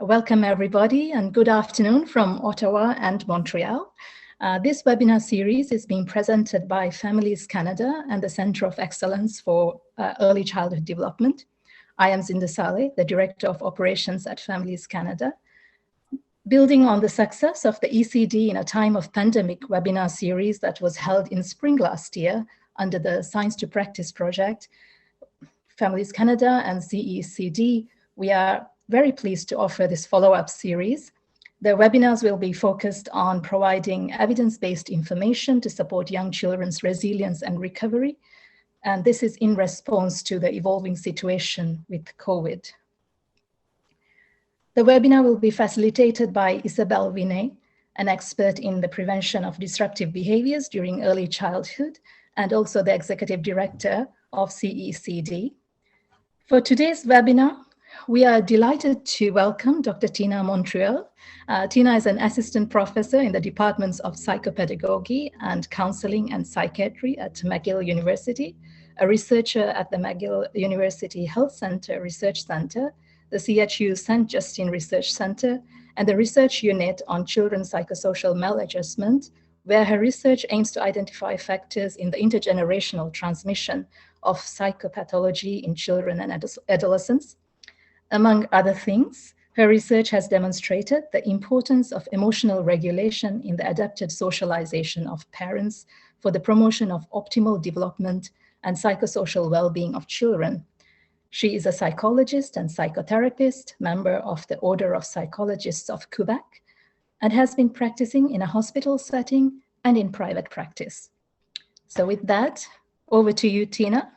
Welcome everybody and good afternoon from Ottawa and Montreal. This webinar series is being presented by Families Canada and the Centre of Excellence for Early Childhood Development. I am Zinda Saleh, the Director of Operations at Families Canada. Building on the success of the ECD in a time of pandemic webinar series that was held in spring last year under the Science to Practice project, Families Canada and CECD, we are very pleased to offer this follow-up series. The webinars will be focused on providing evidence-based information to support young children's resilience and recovery. And this is in response to the evolving situation with COVID. The webinar will be facilitated by Isabelle Vinay, an expert in the prevention of disruptive behaviors during early childhood, and also the Executive Director of CECD. For today's webinar, we are delighted to welcome Dr. Tina Montreal. Tina is an assistant professor in the departments of psychopedagogy and counseling and psychiatry at McGill University, a researcher at the McGill University Health Center Research Center, the CHU St. Justine Research Center, and the research unit on children's psychosocial maladjustment, where her research aims to identify factors in the intergenerational transmission of psychopathology in children and adolescents. Among other things, her research has demonstrated the importance of emotional regulation in the adapted socialization of parents for the promotion of optimal development and psychosocial well-being of children. She is a psychologist and psychotherapist, member of the Order of Psychologists of Quebec, and has been practicing in a hospital setting and in private practice. So with that, over to you, Tina.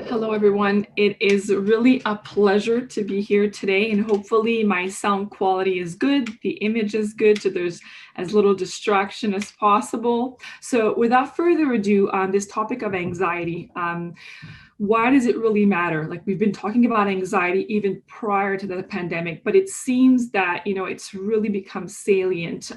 Hello, everyone. It is really a pleasure to be here today, and hopefully my sound quality is good, the image is good, so there's as little distraction as possible. So without further ado, on this topic of anxiety, why does it really matter? Like, we've been talking about anxiety even prior to the pandemic, but it seems that, it's really become salient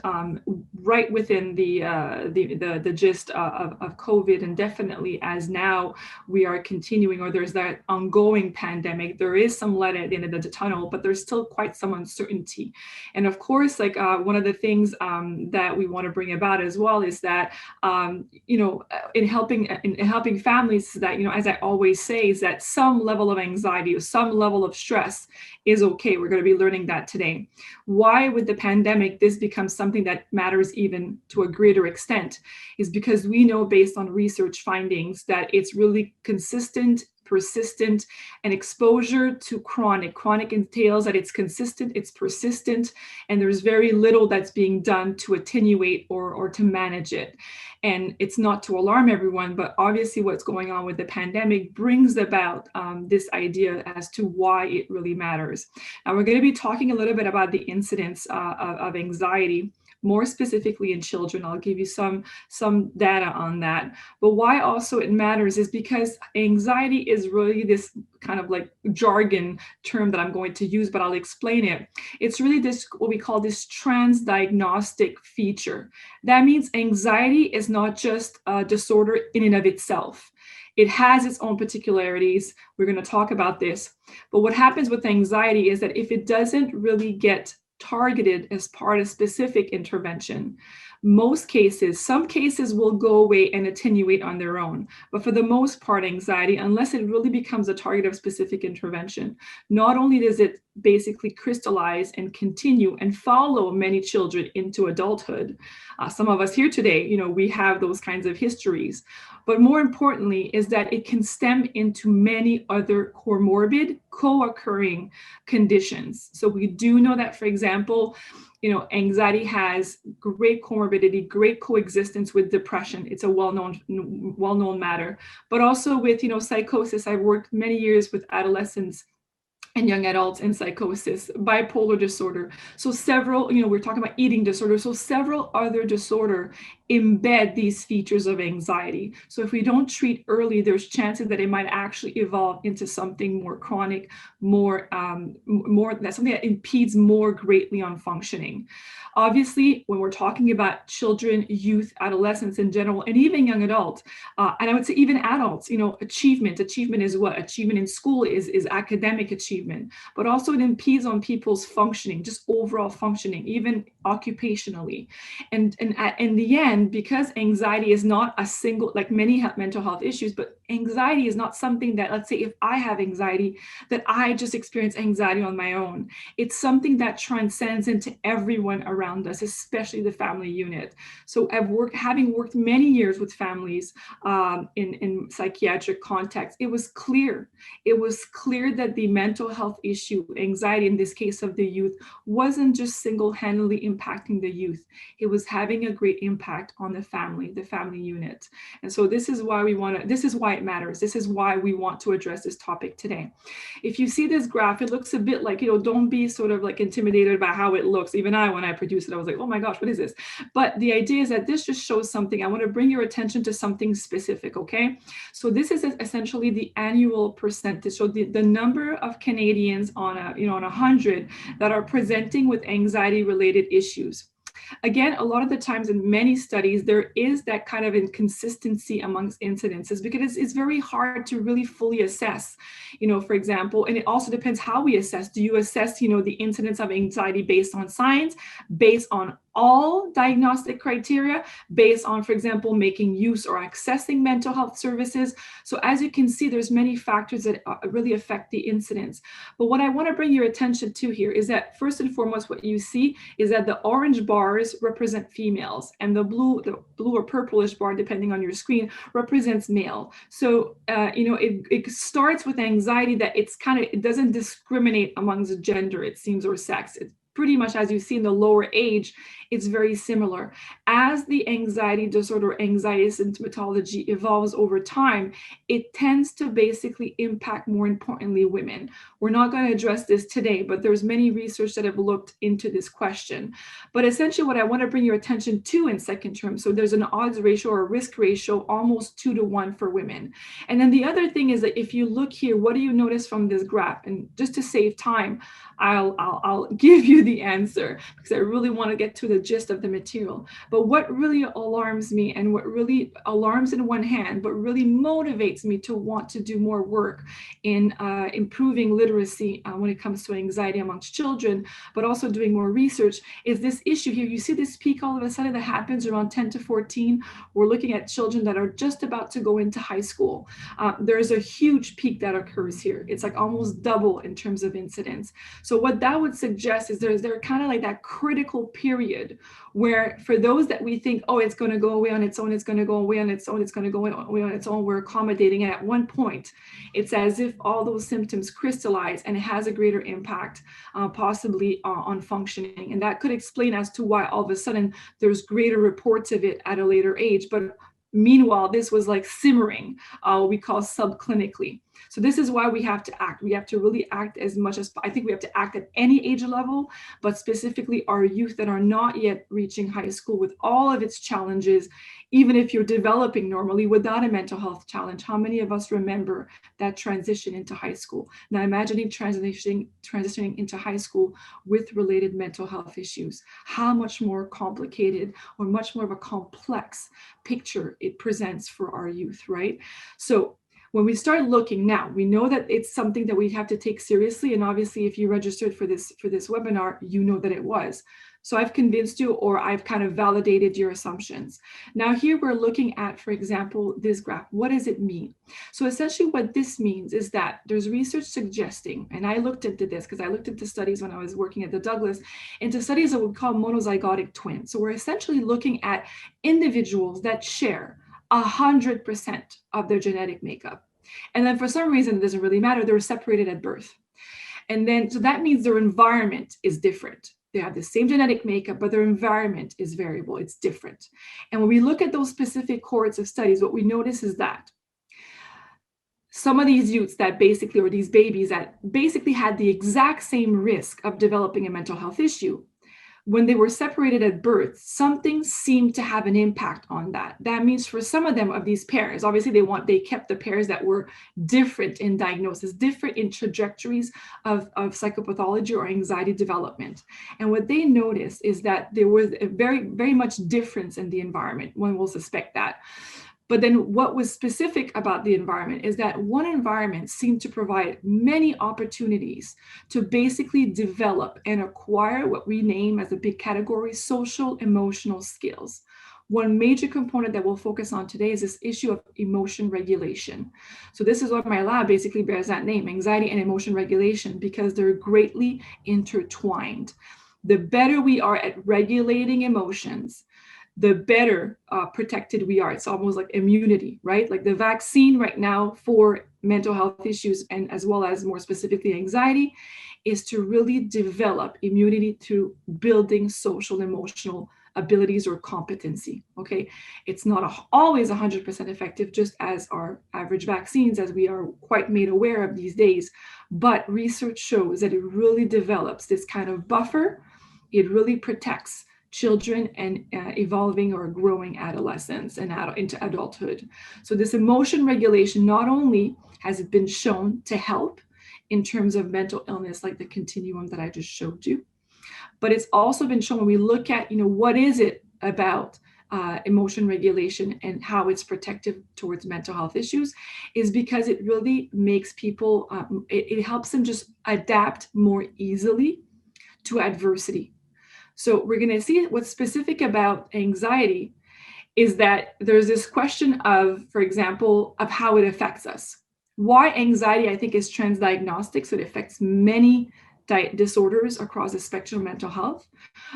right within the gist of COVID, and definitely as now we are continuing, or there's that ongoing pandemic, there is some light at the end of the tunnel, but there's still quite some uncertainty. And of course, like one of the things that we want to bring about as well is that, in helping families, that, as I always say, is that some level of anxiety or some level of stress is okay. We're going to be learning that today. Why with the pandemic this becomes something that matters even to a greater extent is because we know, based on research findings, that it's really consistent, persistent, and exposure to chronic entails that it's consistent, it's persistent, and there's very little that's being done to attenuate or to manage it. And it's not to alarm everyone, but obviously what's going on with the pandemic brings about this idea as to why it really matters. Now, we're going to be talking a little bit about the incidence of anxiety, more specifically in children. I'll give you some data on that. But why also it matters is because anxiety is really this kind of like jargon term that I'm going to use, but I'll explain it. It's really this, what we call this transdiagnostic feature. That means anxiety is not just a disorder in and of itself. It has its own particularities. We're going to talk about this. But what happens with anxiety is that if it doesn't really get targeted as part of specific intervention, some cases will go away and attenuate on their own. But for the most part, anxiety, unless it really becomes a target of specific intervention, not only does it basically crystallize and continue and follow many children into adulthood. Some of us here today, we have those kinds of histories. But more importantly is that it can stem into many other comorbid, co-occurring conditions. So we do know that, for example, anxiety has great comorbidity, great coexistence with depression. It's a well-known matter. But also with, psychosis. I've worked many years with adolescents and young adults in psychosis, bipolar disorder. So several, we're talking about eating disorder. So several other disorder embed these features of anxiety. So if we don't treat early, there's chances that it might actually evolve into something more chronic, that's something that impedes more greatly on functioning. Obviously, when we're talking about children, youth, adolescents in general, and even young adults, and I would say even adults, achievement is what? Achievement in school is academic achievement. treatment, but also it impedes on people's functioning, just overall functioning, even occupationally. And in the end, because anxiety is not a single, like many mental health issues, but anxiety is not something that, let's say if I have anxiety, that I just experience anxiety on my own. It's something that transcends into everyone around us, especially the family unit. So having worked many years with families in psychiatric context, it was clear that the mental health issue, anxiety in this case of the youth, wasn't just single-handedly impacting the youth. It was having a great impact on the family unit. And so this is why it matters. This is why we want to address this topic today. If you see this graph, it looks a bit like, don't be sort of like intimidated by how it looks. Even when I produced it, I was like, oh my gosh, what is this? But the idea is that this just shows something. I want to bring your attention to something specific, okay? So this is essentially the annual percentage. So the number of Canadians on a 100 that are presenting with anxiety-related issues. Again, a lot of the times in many studies, there is that kind of inconsistency amongst incidences because it's very hard to really fully assess, for example, and it also depends how we assess. Do you assess, the incidence of anxiety based on signs, based on all diagnostic criteria, based on, for example, making use or accessing mental health services? So as you can see, there's many factors that really affect the incidence. But what I want to bring your attention to here is that first and foremost, what you see is that the orange bars represent females and the blue or purplish bar, depending on your screen, represents male. So, it starts with anxiety that it doesn't discriminate amongst gender, it seems, or sex. It's pretty much, as you see in the lower age, it's very similar. As the anxiety disorder, anxiety symptomatology evolves over time, it tends to basically impact, more importantly, women. We're not going to address this today, but there's many research that have looked into this question. But essentially what I want to bring your attention to in second term, so there's an odds ratio or risk ratio almost 2-to-1 for women. And then the other thing is that if you look here, what do you notice from this graph? And just to save time, I'll give you the answer because I really want to get to the gist of the material. But what really alarms me, and what really alarms in one hand, but really motivates me to want to do more work in improving literacy when it comes to anxiety amongst children, but also doing more research, is this issue here. You see this peak all of a sudden that happens around 10 to 14. We're looking at children that are just about to go into high school. There's a huge peak that occurs here. It's like almost double in terms of incidence. So what that would suggest is there's kind of like that critical period where for those that we think, oh, it's going to go away on its own, it's going to go away on its own, it's going to go away on its own, we're accommodating it. At one point, it's as if all those symptoms crystallize and it has a greater impact, possibly on functioning. And that could explain as to why all of a sudden there's greater reports of it at a later age. But meanwhile, this was like simmering, we call subclinically. So this is why we have to act. We have to really act as much as, I think we have to act at any age level, but specifically our youth that are not yet reaching high school with all of its challenges. Even if you're developing normally without a mental health challenge, how many of us remember that transition into high school? Now imagining transitioning into high school with related mental health issues, how much more complicated or much more of a complex picture it presents for our youth, right? So when we start looking now, we know that it's something that we have to take seriously. And obviously, if you registered for this webinar, you know that it was. So I've convinced you, or I've kind of validated your assumptions. Now here we're looking at, for example, this graph. What does it mean? So essentially what this means is that there's research suggesting, and I looked into this because I looked into studies when I was working at the Douglas, into studies that we call monozygotic twins. So we're essentially looking at individuals that share 100% of their genetic makeup. And then for some reason, it doesn't really matter, they're separated at birth. And then, so that means their environment is different. They have the same genetic makeup, but their environment is variable, it's different. And when we look at those specific cohorts of studies, what we notice is that some of these youths that basically, or these babies that basically had the exact same risk of developing a mental health issue, when they were separated at birth, something seemed to have an impact on that. That means for some of them, of these pairs, obviously they kept the pairs that were different in diagnosis, different in trajectories of psychopathology or anxiety development. And what they noticed is that there was a very, very much difference in the environment. One will suspect that. But then what was specific about the environment is that one environment seemed to provide many opportunities to basically develop and acquire what we name as a big category, social emotional skills. One major component that we'll focus on today is this issue of emotion regulation. So this is what my lab basically bears that name, anxiety and emotion regulation, because they're greatly intertwined. The better we are at regulating emotions, the better protected we are. It's almost like immunity, right? Like the vaccine right now for mental health issues, and as well as more specifically anxiety, is to really develop immunity through building social emotional abilities or competency. Okay, it's not always 100% effective, just as our average vaccines, as we are quite made aware of these days. But research shows that it really develops this kind of buffer. It really protects children and evolving or growing adolescents and into adulthood. So this emotion regulation not only has it been shown to help in terms of mental illness, like the continuum that I just showed you, but it's also been shown when we look at, what is it about emotion regulation and how it's protective towards mental health issues, is because it really makes people, it helps them just adapt more easily to adversity. So we're going to see what's specific about anxiety is that there's this question of, for example, of how it affects us. Why anxiety, I think, is transdiagnostic. So it affects many disorders across the spectrum of mental health,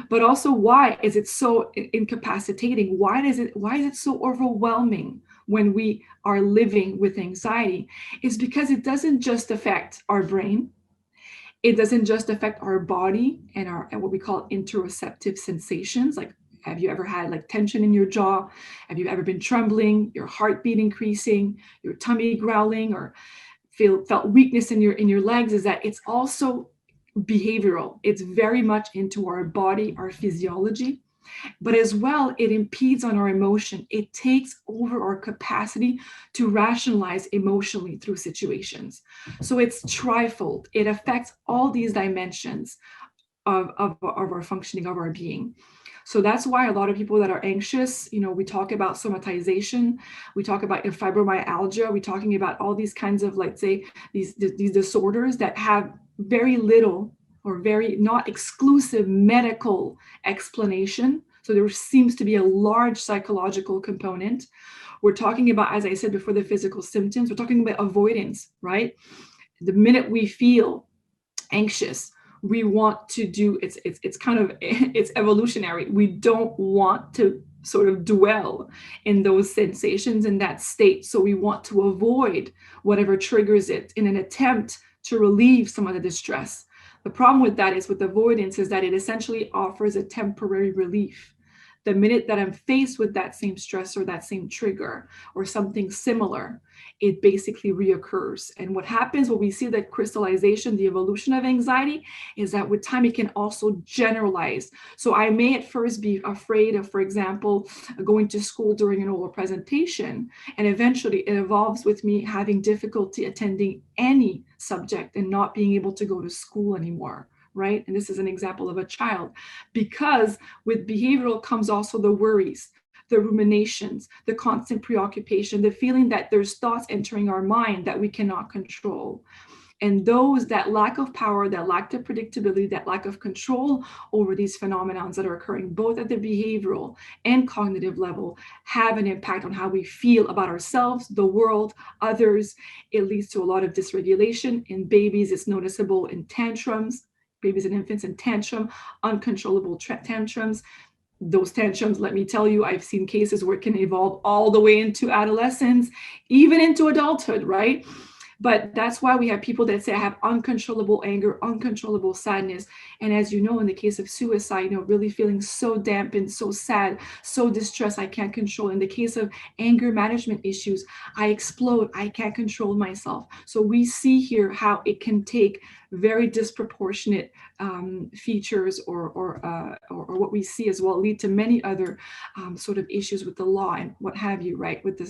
but also why is it so incapacitating? Why is it so overwhelming when we are living with anxiety? It's because it doesn't just affect our brain. It doesn't just affect our body and what we call interoceptive sensations. Like, have you ever had like tension in your jaw? Have you ever been trembling, your heartbeat increasing, your tummy growling, or felt weakness in your legs? Is that it's also behavioral. It's very much into our body, our physiology, but as well, it impedes on our emotion. It takes over our capacity to rationalize emotionally through situations. So it's trifold. It affects all these dimensions of our functioning, of our being. So that's why a lot of people that are anxious, we talk about somatization, we talk about fibromyalgia, we're talking about all these kinds of, let's say, these disorders that have very little or very not exclusive medical explanation. So there seems to be a large psychological component. We're talking about, as I said before, the physical symptoms. We're talking about avoidance, right? The minute we feel anxious, we want to do, it's kind of, it's evolutionary. We don't want to sort of dwell in those sensations, in that state. So we want to avoid whatever triggers it in an attempt to relieve some of the distress. The problem with that is, with avoidance, is that it essentially offers a temporary relief. The minute that I'm faced with that same stress or that same trigger or something similar, it basically reoccurs. And what happens when we see that crystallization, the evolution of anxiety, is that with time it can also generalize. So I may at first be afraid of, for example, going to school during an oral presentation, and eventually it evolves with me having difficulty attending any subject and not being able to go to school anymore. Right? And this is an example of a child, because with behavioral comes also the worries, the ruminations, the constant preoccupation, the feeling that there's thoughts entering our mind that we cannot control. And that lack of power, that lack of predictability, that lack of control over these phenomena that are occurring both at the behavioral and cognitive level have an impact on how we feel about ourselves, the world, others. It leads to a lot of dysregulation. In babies, it's noticeable in tantrums. Babies and infants in uncontrollable tantrums. Those tantrums, let me tell you, I've seen cases where it can evolve all the way into adolescence, even into adulthood, right? But that's why we have people that say, I have uncontrollable anger, uncontrollable sadness. And as you know, in the case of suicide, really feeling so dampened, so sad, so distressed, I can't control. In the case of anger management issues, I explode, I can't control myself. So we see here how it can take very disproportionate features or what we see as well lead to many other sort of issues with the law and what have you, right? With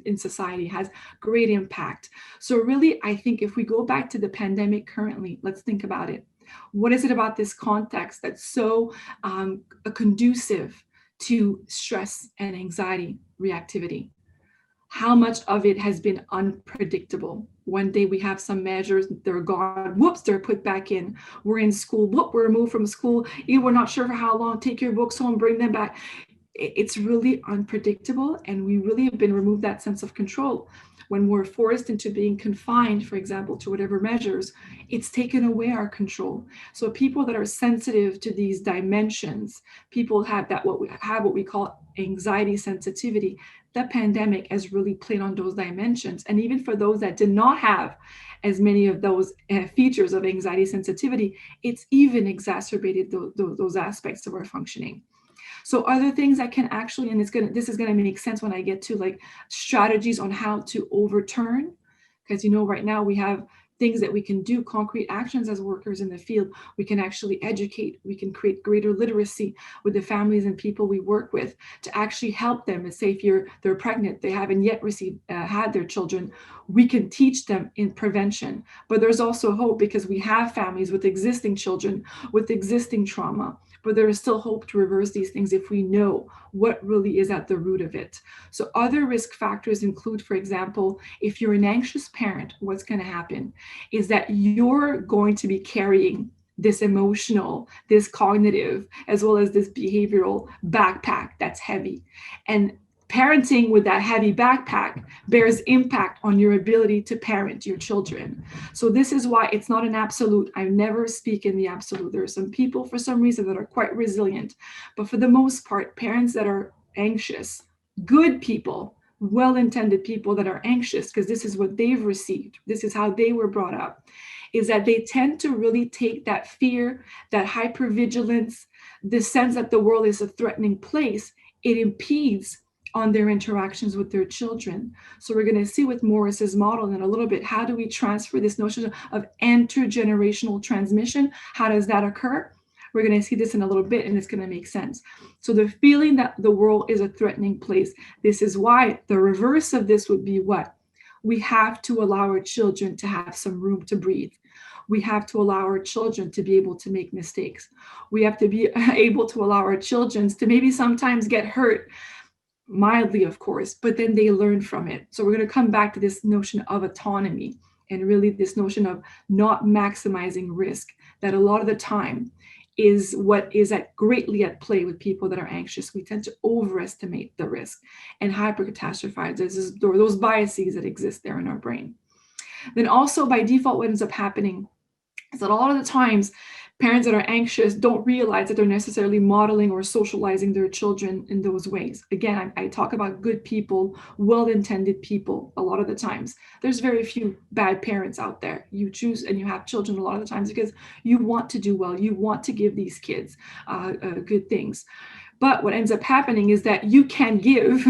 in society has great impact. So really, I think if we go back to the pandemic currently, let's think about it. What is it about this context that's so conducive to stress and anxiety reactivity? how much of it has been unpredictable. One day we have some measures, they're gone, whoops, they're put back in. We're in school, whoop, we're removed from school. We're not sure for how long, take your books home, bring them back. It's really unpredictable, and we really have been removed that sense of control. When we're forced into being confined, for example, to whatever measures, it's taken away our control. So people that are sensitive to these dimensions, people have what we call anxiety sensitivity. The pandemic has really played on those dimensions. And even for those that did not have as many of those features of anxiety sensitivity, it's even exacerbated those aspects of our functioning. So other things that can actually, and this is gonna make sense when I get to like strategies on how to overturn, because right now we have things that we can do, concrete actions as workers in the field. We can actually educate, we can create greater literacy with the families and people we work with to actually help them. And say if they're pregnant, they haven't yet had their children, we can teach them in prevention. But there's also hope, because we have families with existing children, with existing trauma. But there is still hope to reverse these things if we know what really is at the root of it. So other risk factors include, for example, if you're an anxious parent, what's going to happen is that you're going to be carrying this emotional, this cognitive, as well as this behavioral backpack that's heavy. And parenting with that heavy backpack bears impact on your ability to parent your children. So this is why it's not an absolute. I never speak in the absolute. There are some people, for some reason, that are quite resilient. But for the most part, parents that are anxious, good people, well-intended people that are anxious, because this is what they've received, this is how they were brought up, is that they tend to really take that fear, that hypervigilance, the sense that the world is a threatening place. It impedes on their interactions with their children. So we're going to see with Morris's model in a little bit, how do we transfer this notion of intergenerational transmission? How does that occur? We're going to see this in a little bit, and it's going to make sense. So the feeling that the world is a threatening place, this is why the reverse of this would be what? We have to allow our children to have some room to breathe. We have to allow our children to be able to make mistakes. We have to be able to allow our children to maybe sometimes get hurt, mildly, of course, but then they learn from it. So we're going to come back to this notion of autonomy, and really this notion of not maximizing risk, that a lot of the time is what is greatly at play with people that are anxious. We tend to overestimate the risk and hypercatastrophize. There's those biases that exist there in our brain. Then also by default, what ends up happening is that a lot of the times parents that are anxious don't realize that they're necessarily modeling or socializing their children in those ways. Again, I talk about good people, well-intended people a lot of the times. There's very few bad parents out there. You choose and you have children a lot of the times because you want to do well. You want to give these kids good things. But what ends up happening is that you can give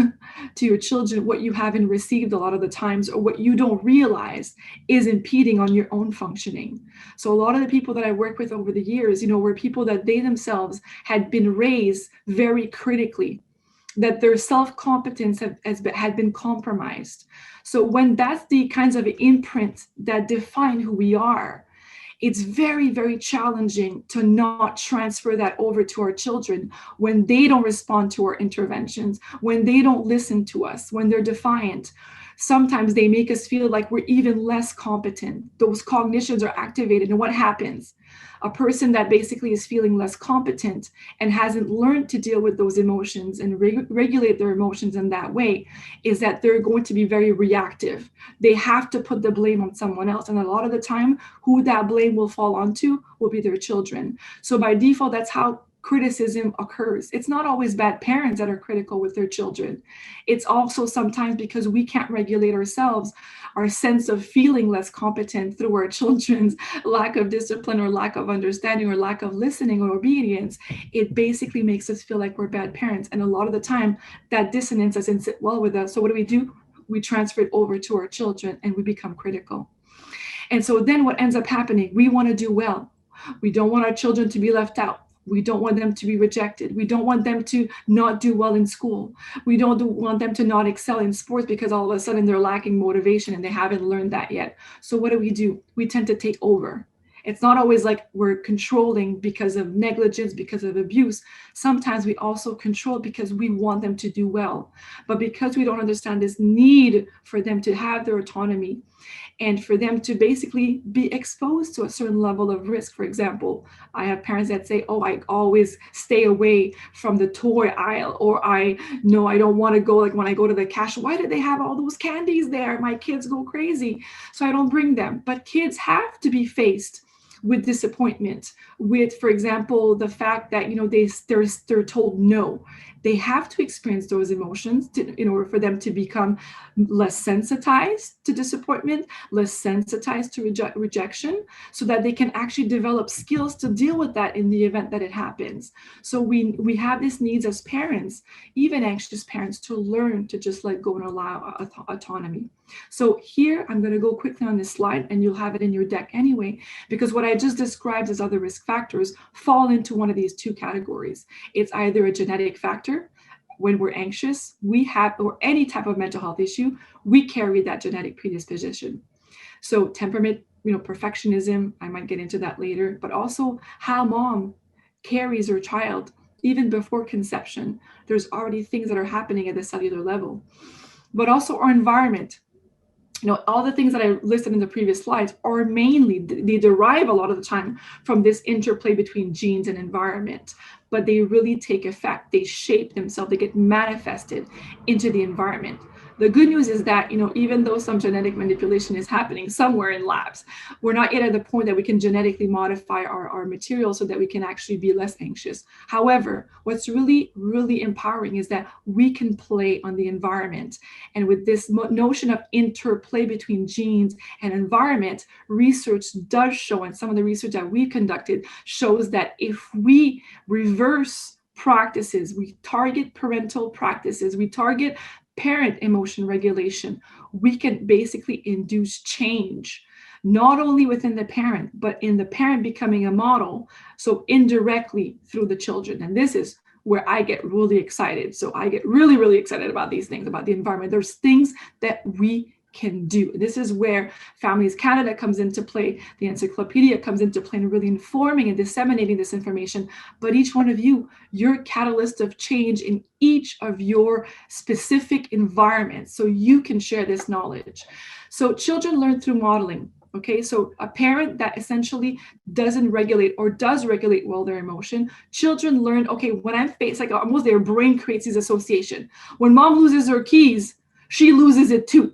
to your children what you haven't received a lot of the times, or what you don't realize is impeding on your own functioning. So a lot of the people that I work with over the years, were people that they themselves had been raised very critically, that their self-competence had been compromised. So when that's the kinds of imprints that define who we are, it's very, very challenging to not transfer that over to our children when they don't respond to our interventions, when they don't listen to us, when they're defiant. Sometimes they make us feel like we're even less competent. Those cognitions are activated. And what happens? A person that basically is feeling less competent and hasn't learned to deal with those emotions and regulate their emotions in that way, is that they're going to be very reactive. They have to put the blame on someone else. And a lot of the time, who that blame will fall onto will be their children. So by default, that's how criticism occurs. It's not always bad parents that are critical with their children. It's also sometimes because we can't regulate ourselves, our sense of feeling less competent through our children's lack of discipline or lack of understanding or lack of listening or obedience. It basically makes us feel like we're bad parents. And a lot of the time that dissonance doesn't sit well with us. So what do? We transfer it over to our children and we become critical. And so then what ends up happening, we want to do well. We don't want our children to be left out. We don't want them to be rejected. We don't want them to not do well in school. We don't want them to not excel in sports because all of a sudden they're lacking motivation and they haven't learned that yet. So what do? We tend to take over. It's not always like we're controlling because of negligence, because of abuse. Sometimes we also control because we want them to do well. But because we don't understand this need for them to have their autonomy and for them to basically be exposed to a certain level of risk. For example, I have parents that say, oh, I always stay away from the toy aisle, or I don't want to go, like when I go to the cash, why do they have all those candies there? My kids go crazy, so I don't bring them. But kids have to be faced with disappointment, with, for example, the fact that they're told no. They have to experience those emotions in order for them to become less sensitized to disappointment, less sensitized to rejection, so that they can actually develop skills to deal with that in the event that it happens. So we have these needs as parents, even anxious parents, to learn to just let go and allow autonomy. So here, I'm going to go quickly on this slide, and you'll have it in your deck anyway, because what I just described as other risk factors fall into one of these two categories. It's either a genetic factor. When we're anxious, we have, or any type of mental health issue, we carry that genetic predisposition. So temperament, perfectionism, I might get into that later, but also how mom carries her child. Even before conception, there's already things that are happening at the cellular level. But also our environment. All the things that I listed in the previous slides are mainly, they derive a lot of the time from this interplay between genes and environment, but they really take effect. They shape themselves, they get manifested into the environment. The good news is that, even though some genetic manipulation is happening somewhere in labs, we're not yet at the point that we can genetically modify our material so that we can actually be less anxious. However, what's really, really empowering is that we can play on the environment. And with this notion of interplay between genes and environment, research does show, and some of the research that we've conducted shows that if we reverse practices, we target parental practices, we target parent emotion regulation, we can basically induce change, not only within the parent, but in the parent becoming a model, so indirectly through the children. And this is where I get really excited. So I get really, really excited about these things, about the environment. There's things that we can do. This is where Families Canada comes into play. The encyclopedia comes into play, and really informing and disseminating this information. But each one of you, you're a catalyst of change in each of your specific environments, so you can share this knowledge. So children learn through modeling. Okay, so a parent that essentially doesn't regulate or does regulate well their emotion, children learn, okay, when I'm faced, like almost their brain creates this association. When mom loses her keys, she loses it too.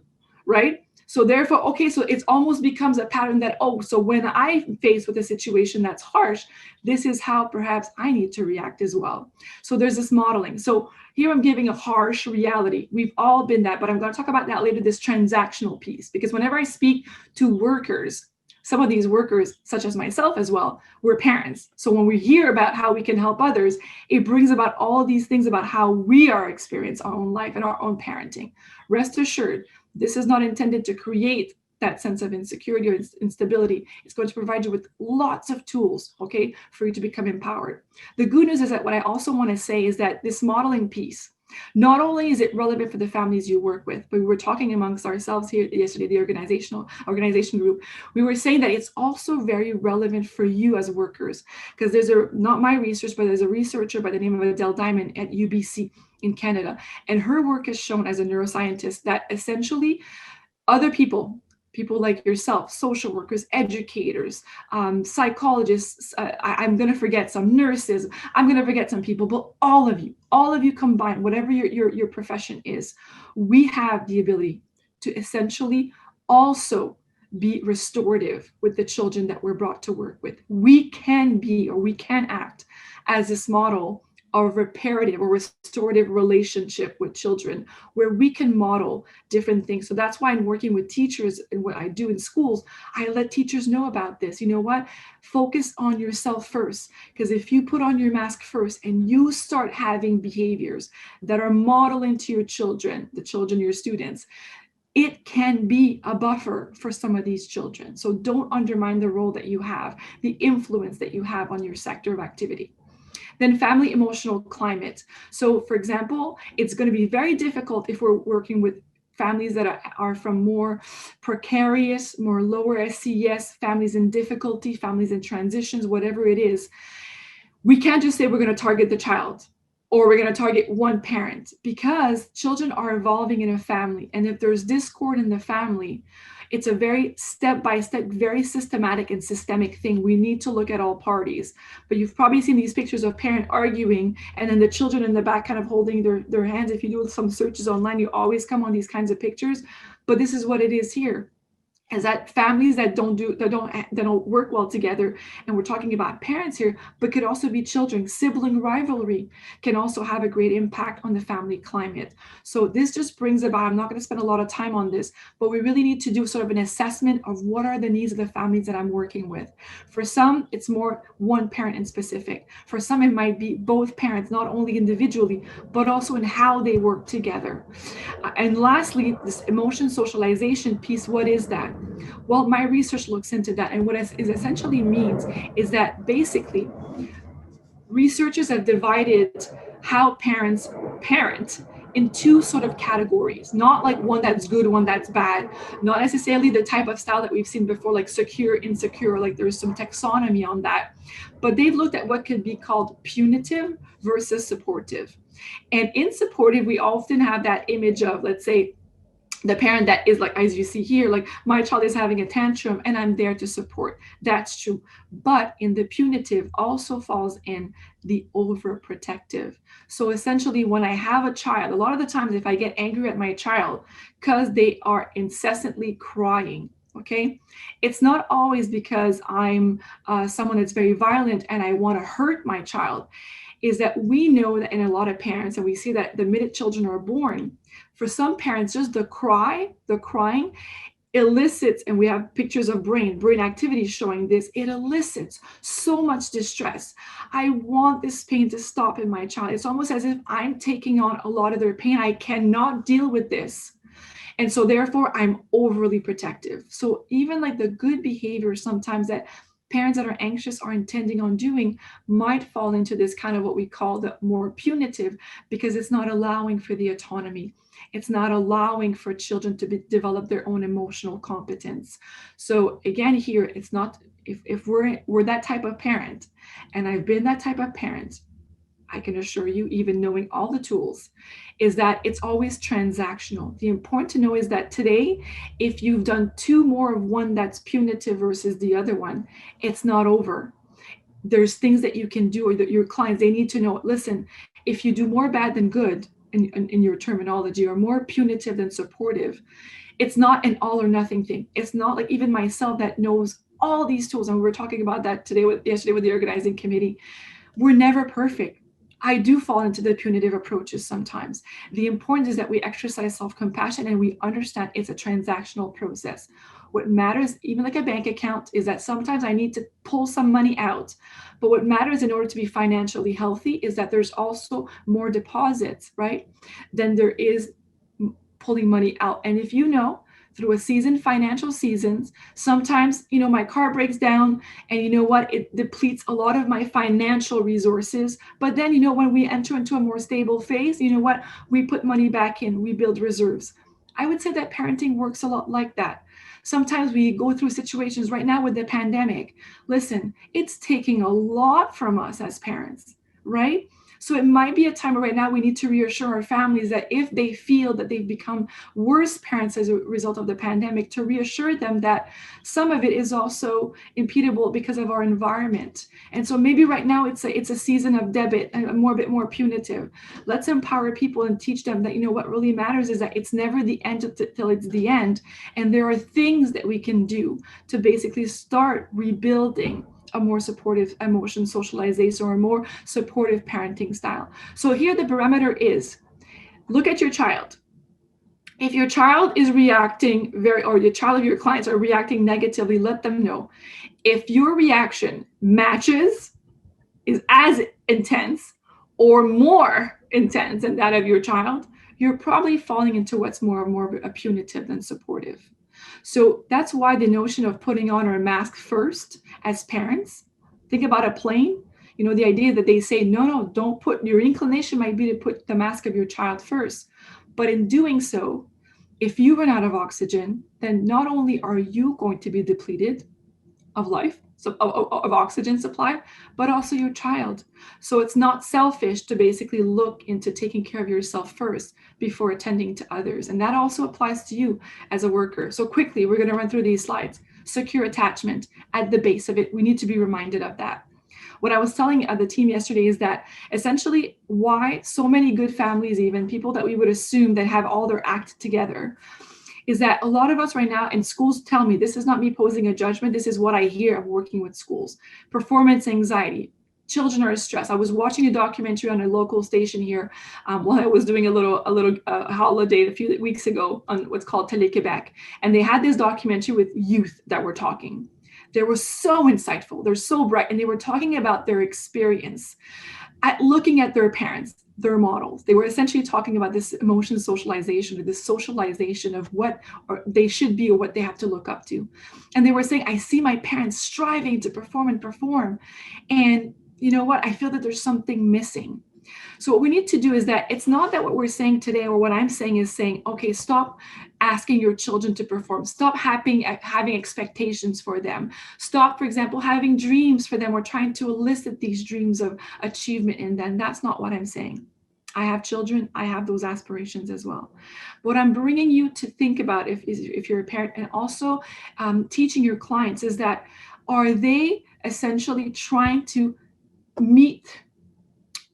Right? So therefore, okay, so it almost becomes a pattern that, oh, so when I'm faced with a situation that's harsh, this is how perhaps I need to react as well. So there's this modeling. So here I'm giving a harsh reality. We've all been that, but I'm going to talk about that later, this transactional piece, because whenever I speak to workers, some of these workers, such as myself as well, we're parents. So when we hear about how we can help others, it brings about all these things about how we are experiencing our own life and our own parenting. Rest assured, this is not intended to create that sense of insecurity or instability. It's going to provide you with lots of tools, okay, for you to become empowered. The good news is that what I also want to say is that this modeling piece, not only is it relevant for the families you work with, but we were talking amongst ourselves here yesterday, the organization group, we were saying that it's also very relevant for you as workers, because there's not my research, but there's a researcher by the name of Adele Diamond at UBC in Canada, and her work has shown as a neuroscientist that essentially other people like yourself, social workers, educators, psychologists, I'm going to forget some nurses, I'm going to forget some people, but all of you combined, whatever your profession is, we have the ability to essentially also be restorative with the children that we're brought to work with. We can be, or we can act as this model of reparative or restorative relationship with children, where we can model different things. So that's why I'm working with teachers, and what I do in schools, I let teachers know about this. You know what? Focus on yourself first, because if you put on your mask first and you start having behaviors that are modeling to your children, your students, it can be a buffer for some of these children. So don't undermine the role that you have, the influence that you have on your sector of activity. Then family emotional climate. So for example, it's going to be very difficult if we're working with families that are from more precarious, more lower SES, families in difficulty, families in transitions, whatever it is, we can't just say we're going to target the child or we're going to target one parent, because children are evolving in a family. And if there's discord in the family, it's a very step-by-step, very systematic and systemic thing. We need to look at all parties. But you've probably seen these pictures of parents arguing and then the children in the back kind of holding their hands. If you do some searches online, you always come on these kinds of pictures. But this is what it is here. Is that families that don't work well together, and we're talking about parents here, but could also be children. Sibling rivalry can also have a great impact on the family climate. So this just brings about, I'm not going to spend a lot of time on this, but we really need to do sort of an assessment of what are the needs of the families that I'm working with. For some, it's more one parent in specific. For some, it might be both parents, not only individually, but also in how they work together. And lastly, this emotion socialization piece, what is that? Well, my research looks into that, and what it essentially means is that basically researchers have divided how parents parent in two sort of categories, not like one that's good, one that's bad, not necessarily the type of style that we've seen before, like secure, insecure, like there's some taxonomy on that, but they've looked at what could be called punitive versus supportive. And in supportive, we often have that image of, let's say, the parent that is like, as you see here, like my child is having a tantrum and I'm there to support. That's true. But in the punitive also falls in the overprotective. So essentially, when I have a child, a lot of the times if I get angry at my child because they are incessantly crying, okay, it's not always because I'm someone that's very violent and I want to hurt my child. Is that we know that in a lot of parents, and we see that the minute children are born, for some parents, just the crying elicits, and we have pictures of brain activity showing this, it elicits so much distress. I want this pain to stop in my child. It's almost as if I'm taking on a lot of their pain. I cannot deal with this. And so therefore, I'm overly protective. So even like the good behavior sometimes that parents that are anxious are intending on doing might fall into this kind of what we call the more punitive, because it's not allowing for the autonomy. It's not allowing for children to develop their own emotional competence. So again, here, it's not, if we're that type of parent, and I've been that type of parent, I can assure you, even knowing all the tools, is that it's always transactional. The important to know is that today, if you've done two more of one that's punitive versus the other one, it's not over. There's things that you can do, or that your clients, they need to know, listen, if you do more bad than good, in your terminology, or more punitive than supportive, it's not an all or nothing thing. It's not like even myself that knows all these tools, and we were talking about that yesterday with the organizing committee. We're never perfect. I do fall into the punitive approaches sometimes. The importance is that we exercise self-compassion and we understand it's a transactional process. What matters, even like a bank account, is that sometimes I need to pull some money out. But what matters in order to be financially healthy is that there's also more deposits, right, than there is pulling money out. And if you know, through a season, financial seasons, sometimes, my car breaks down and you know what, it depletes a lot of my financial resources. But then, when we enter into a more stable phase, you know what, we put money back in, we build reserves. I would say that parenting works a lot like that. Sometimes we go through situations right now with the pandemic. Listen, it's taking a lot from us as parents, right? So it might be a time where right now we need to reassure our families that if they feel that they've become worse parents as a result of the pandemic, to reassure them that some of it is also impedable because of our environment. And so maybe right now it's a season of debit and a bit more punitive. Let's empower people and teach them that, what really matters is that it's never the end till it's the end. And there are things that we can do to basically start rebuilding a more supportive emotion socialization or a more supportive parenting style. So here the parameter is, look at your child. If your child is reacting or the child of your clients are reacting negatively, let them know. If your reaction matches, is as intense or more intense than that of your child, you're probably falling into what's more a punitive than supportive. So that's why the notion of putting on our mask first as parents, think about a plane, the idea that they say, no, don't put, your inclination might be to put the mask of your child first. But in doing so, If you run out of oxygen, then not only are you going to be depleted of life, so of oxygen supply, but also your child. So it's not selfish to basically look into taking care of yourself first before attending to others. And that also applies to you as a worker. So quickly, we're going to run through these slides. Secure attachment at the base of it. We need to be reminded of that. What I was telling the team yesterday is that essentially why so many good families, even people that we would assume that have all their act together, is that a lot of us right now, and schools tell me, this is not me posing a judgment, this is what I hear of working with schools. Performance anxiety, children are stressed. I was watching a documentary on a local station here while I was doing a little holiday a few weeks ago on what's called Télé-Québec. And they had this documentary with youth that were talking. They were so insightful, they're so bright, and they were talking about their experience at looking at their parents, their models. They were essentially talking about this emotion socialization, or this socialization of what they should be or what they have to look up to. And they were saying, I see my parents striving to perform and perform. And you know what? I feel that there's something missing. So what we need to do is that it's not that what we're saying today or what I'm saying is saying, okay, stop asking your children to perform. Stop having expectations for them. Stop, for example, having dreams for them or trying to elicit these dreams of achievement in them. That's not what I'm saying. I have children, I have those aspirations as well. What I'm bringing you to think about if you're a parent, and also teaching your clients, is that are they essentially trying to meet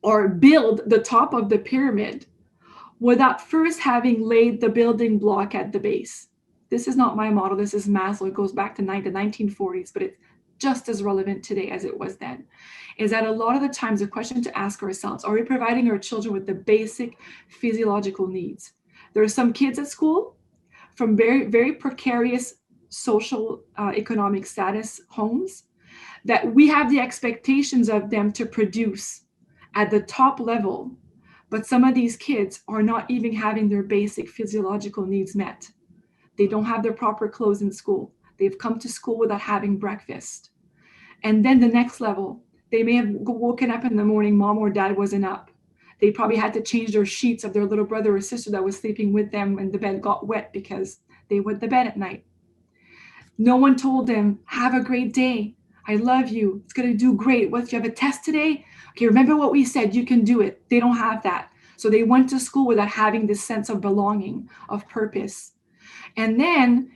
or build the top of the pyramid without first having laid the building block at the base? This is not my model. This is Maslow. It goes back to the 1940s, but it's just as relevant today as it was then. Is that a lot of the times the question to ask ourselves, are we providing our children with the basic physiological needs? There are some kids at school from very, very precarious social economic status homes that we have the expectations of them to produce at the top level, but some of these kids are not even having their basic physiological needs met. They don't have their proper clothes in school. They've come to school without having breakfast. And then the next level, they may have woken up in the morning, mom or dad wasn't up. They probably had to change their sheets of their little brother or sister that was sleeping with them when the bed got wet because they wet the bed at night. No one told them, have a great day. I love you. It's going to do great. What, you have a test today? Okay, remember what we said, you can do it. They don't have that. So they went to school without having this sense of belonging, of purpose. And then,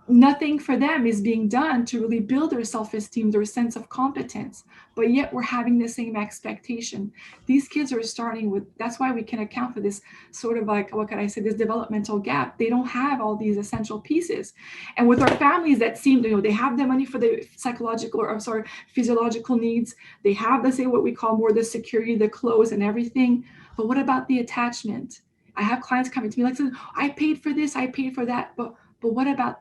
nothing for them is being done to really build their self-esteem, their sense of competence. But yet we're having the same expectation. These kids are starting with, that's why we can account for this sort of like, what can I say, this developmental gap. They don't have all these essential pieces. And with our families that seem, they have the money for the physiological needs. They have, let's say, what we call more the security, the clothes and everything. But what about the attachment? I have clients coming to me like, I paid for this, I paid for that. But what about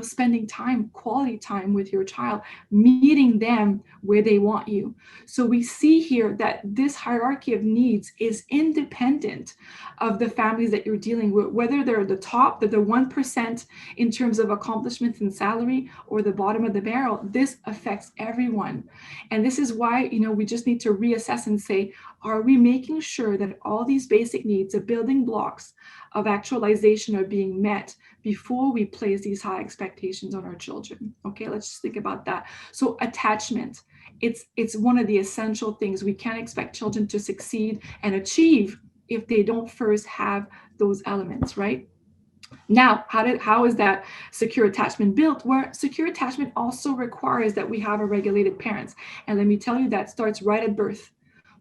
spending time, quality time with your child, meeting them where they want you? So we see here that this hierarchy of needs is independent of the families that you're dealing with, whether they're the top, they're the 1% in terms of accomplishments and salary, or the bottom of the barrel. This affects everyone. And this is why, we just need to reassess and say, are we making sure that all these basic needs, the building blocks of actualization, are being met before we place these high expectations on our children? Okay, let's just think about that. So attachment, it's one of the essential things. We can't expect children to succeed and achieve if they don't first have those elements, right? Now, how is that secure attachment built? Where secure attachment also requires that we have a regulated parents. And let me tell you, that starts right at birth.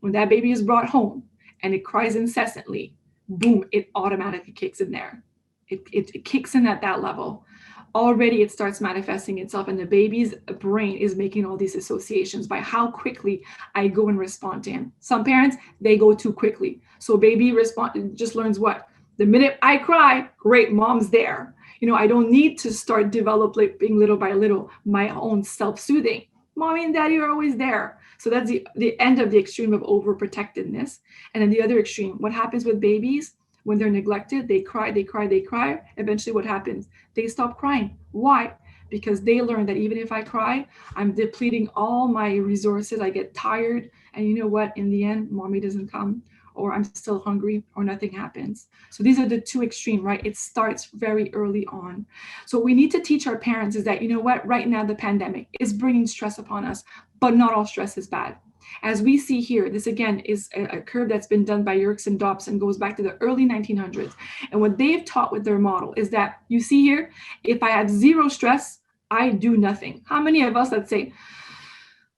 When that baby is brought home and it cries incessantly, boom, it automatically kicks in there. It kicks in at that level. Already it starts manifesting itself, and the baby's brain is making all these associations by how quickly I go and respond to him. Some parents, they go too quickly. So baby just learns what? The minute I cry, great, mom's there. I don't need to start developing little by little my own self-soothing. Mommy and daddy are always there. So that's the end of the extreme of overprotectedness. And then the other extreme, what happens with babies when they're neglected? They cry. Eventually what happens? They stop crying. Why? Because they learn that even if I cry, I'm depleting all my resources. I get tired. And you know what? In the end, mommy doesn't come, or I'm still hungry, or nothing happens. So these are the two extreme, right? It starts very early on. So what we need to teach our parents is that, you know what, right now the pandemic is bringing stress upon us, but not all stress is bad. As we see here, this again is a curve that's been done by Yerkes and Dobson, goes back to the early 1900s. And what they've taught with their model is that, you see here, if I have zero stress, I do nothing. How many of us, let's say,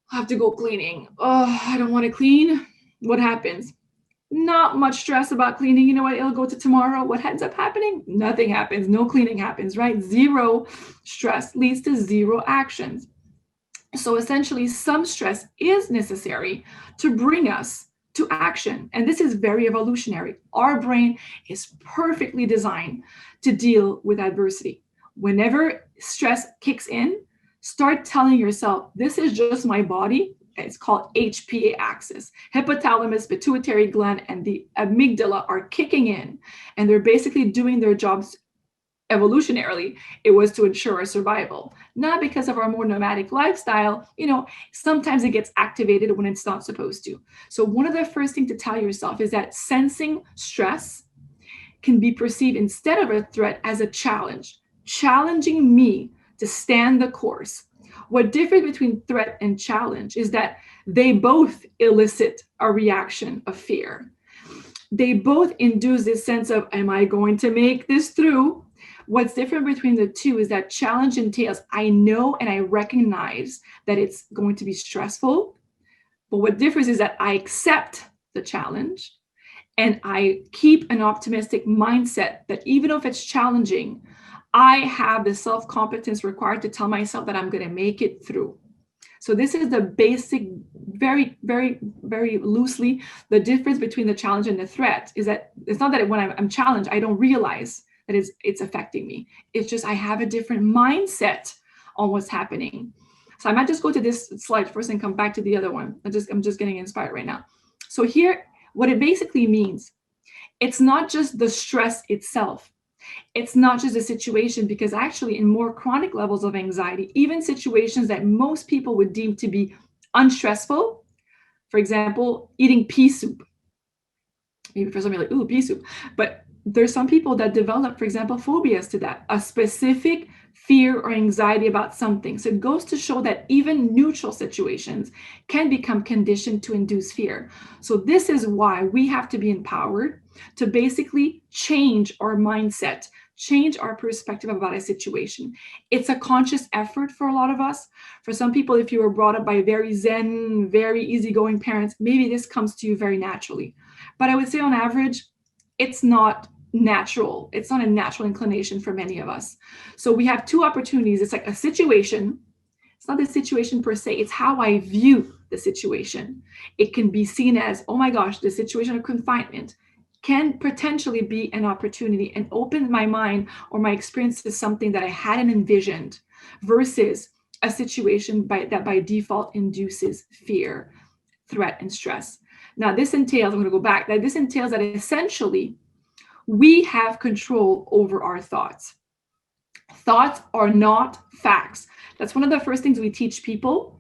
have to go cleaning? Oh, I don't want to clean. What happens? Not much stress about cleaning. You know what? It'll go to tomorrow. What ends up happening? Nothing happens. No cleaning happens, right? Zero stress leads to zero actions. So essentially, some stress is necessary to bring us to action. And this is very evolutionary. Our brain is perfectly designed to deal with adversity. Whenever stress kicks in, start telling yourself, this is just my body. It's called HPA axis. Hypothalamus, pituitary gland, and the amygdala are kicking in, and they're basically doing their jobs. Evolutionarily, it was to ensure our survival, not because of our more nomadic lifestyle. Sometimes it gets activated when it's not supposed to. So one of the first things to tell yourself is that sensing stress can be perceived, instead of a threat, as a challenge, challenging me to stand the course. What differs between threat and challenge is that they both elicit a reaction of fear. They both induce this sense of, am I going to make this through? What's different between the two is that challenge entails, I know and I recognize that it's going to be stressful, but what differs is that I accept the challenge and I keep an optimistic mindset that even if it's challenging, I have the self-competence required to tell myself that I'm going to make it through. So this is the basic, very, very, very loosely, the difference between the challenge and the threat is that it's not that when I'm challenged, I don't realize that it's affecting me. It's just I have a different mindset on what's happening. So I might just go to this slide first and come back to the other one. I'm just getting inspired right now. So here, what it basically means, it's not just the stress itself. It's not just a situation, because actually in more chronic levels of anxiety, even situations that most people would deem to be unstressful, for example, eating pea soup. Maybe for some you're like, ooh, pea soup. But there's some people that develop, for example, phobias to that, a specific fear or anxiety about something. So it goes to show that even neutral situations can become conditioned to induce fear. So this is why we have to be empowered to basically change our mindset, change our perspective about a situation. It's a conscious effort for a lot of us. For some people, if you were brought up by very zen, very easygoing parents, maybe this comes to you very naturally. But I would say on average, it's not natural. It's not a natural inclination for many of us. So we have two opportunities. It's like a situation. It's not the situation per se. It's how I view the situation. It can be seen as, oh my gosh, the situation of confinement can potentially be an opportunity and open my mind or my experience to something that I hadn't envisioned, versus a situation that by default induces fear, threat, and stress. Now this entails, I'm going to go back, that this entails that essentially we have control over our thoughts. Thoughts are not facts. That's one of the first things we teach people.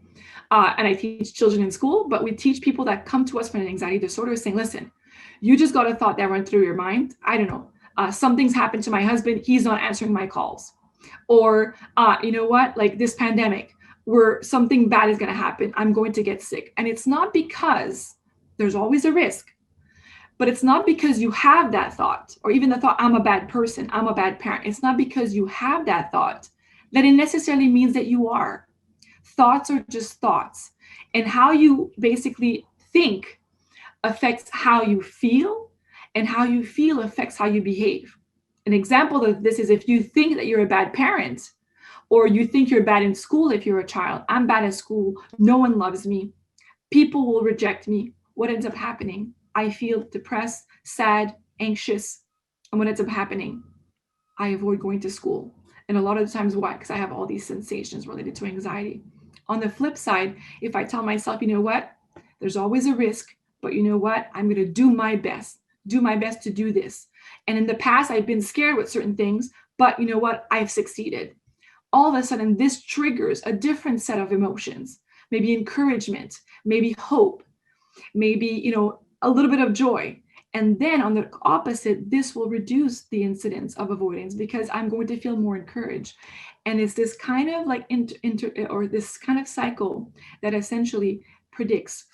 And I teach children in school, but we teach people that come to us from an anxiety disorder saying, listen, you just got a thought that went through your mind. I don't know. Something's happened to my husband. He's not answering my calls. Or, you know what, like this pandemic where something bad is going to happen. I'm going to get sick. And it's not because there's always a risk. But it's not because you have that thought, or even the thought, I'm a bad person, I'm a bad parent. It's not because you have that thought that it necessarily means that you are. Thoughts are just thoughts. And how you basically think affects how you feel, and how you feel affects how you behave. An example of this is if you think that you're a bad parent, or you think you're bad in school if you're a child. I'm bad at school. No one loves me. People will reject me. What ends up happening? I feel depressed, sad, anxious. And what ends up happening? I avoid going to school. And a lot of the times, why? Because I have all these sensations related to anxiety. On the flip side, if I tell myself, you know what? There's always a risk, but you know what? I'm going to do my best to do this. And in the past, I've been scared with certain things, but you know what? I've succeeded. All of a sudden, this triggers a different set of emotions, maybe encouragement, maybe hope, maybe, a little bit of joy. And then on the opposite, this will reduce the incidence of avoidance because I'm going to feel more encouraged. And it's this kind of like or this kind of cycle that essentially predicts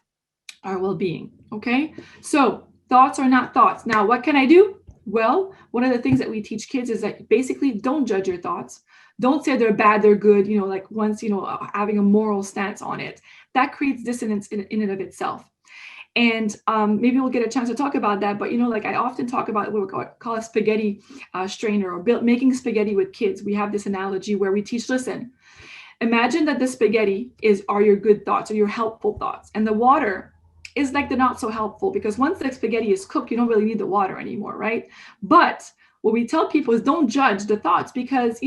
our well-being. Okay, so thoughts are not thoughts. Now, what can I do? Well, one of the things that we teach kids is that basically don't judge your thoughts. Don't say they're bad, they're good, like once, having a moral stance on it. That creates dissonance in and of itself. And maybe we'll get a chance to talk about that. But, like I often talk about what we call a spaghetti strainer, or making spaghetti with kids. We have this analogy where we teach, listen, imagine that the spaghetti are your good thoughts or your helpful thoughts. And the water is like the not so helpful, because once the spaghetti is cooked, you don't really need the water anymore, right? But what we tell people is don't judge the thoughts, because,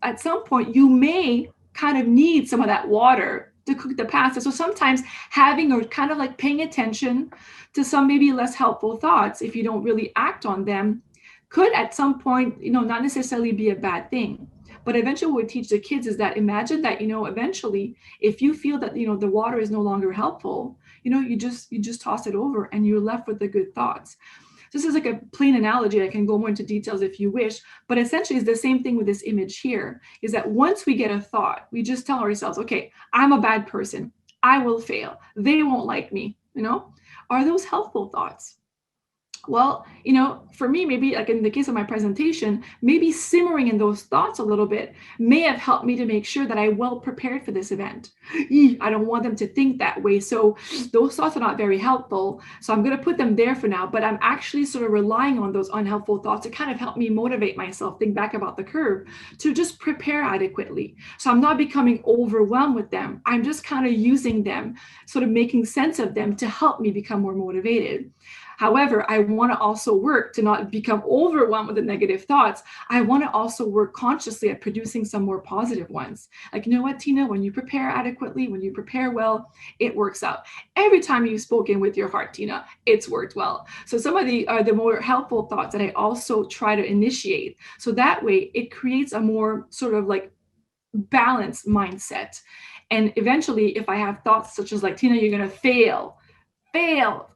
at some point you may kind of need some of that water to cook the pasta. So sometimes having or kind of like paying attention to some maybe less helpful thoughts, if you don't really act on them, could at some point, not necessarily be a bad thing. But eventually what we teach the kids is that imagine that, eventually if you feel that, the water is no longer helpful, you just toss it over and you're left with the good thoughts. This is like a plain analogy. I can go more into details if you wish, but essentially it's the same thing with this image here, is that once we get a thought, we just tell ourselves, okay, I'm a bad person. I will fail. They won't like me. Are those helpful thoughts? Well, for me, maybe like in the case of my presentation, maybe simmering in those thoughts a little bit may have helped me to make sure that I'm well prepared for this event. I don't want them to think that way. So those thoughts are not very helpful. So I'm going to put them there for now, but I'm actually sort of relying on those unhelpful thoughts to kind of help me motivate myself, think back about the curve, to just prepare adequately. So I'm not becoming overwhelmed with them. I'm just kind of using them, sort of making sense of them to help me become more motivated. However, I want to also work to not become overwhelmed with the negative thoughts. I want to also work consciously at producing some more positive ones. Like, you know what, Tina, when you prepare adequately, when you prepare well, it works out. Every time you've spoken with your heart, Tina, it's worked well. So some of the more helpful thoughts that I also try to initiate. So that way it creates a more sort of like balanced mindset. And eventually, if I have thoughts such as like, Tina, you're going to fail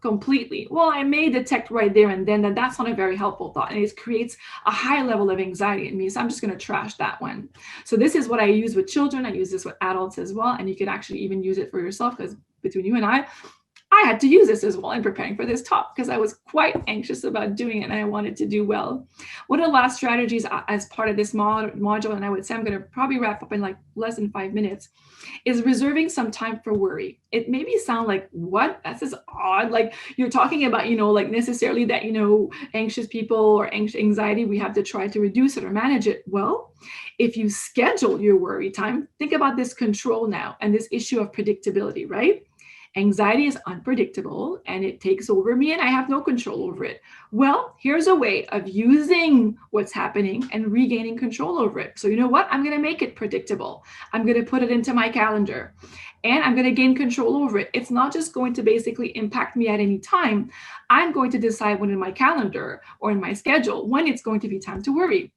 completely. Well, I may detect right there and then that that's not a very helpful thought, and it creates a high level of anxiety in me. So I'm just going to trash that one. So this is what I use with children. I use this with adults as well. And you can actually even use it for yourself, because between you and I had to use this as well in preparing for this talk, because I was quite anxious about doing it and I wanted to do well. One of the last strategies as part of this module, and I would say I'm going to probably wrap up in like less than 5 minutes, is reserving some time for worry. It maybe sound like, what? That's just odd. Like you're talking about, like necessarily that, anxious people or anxiety, we have to try to reduce it or manage it. Well, if you schedule your worry time, think about this control now and this issue of predictability, right? Anxiety is unpredictable and it takes over me and I have no control over it. Well, here's a way of using what's happening and regaining control over it. So you know what? I'm going to make it predictable. I'm going to put it into my calendar and I'm going to gain control over it. It's not just going to basically impact me at any time. I'm going to decide when in my calendar or in my schedule when it's going to be time to worry.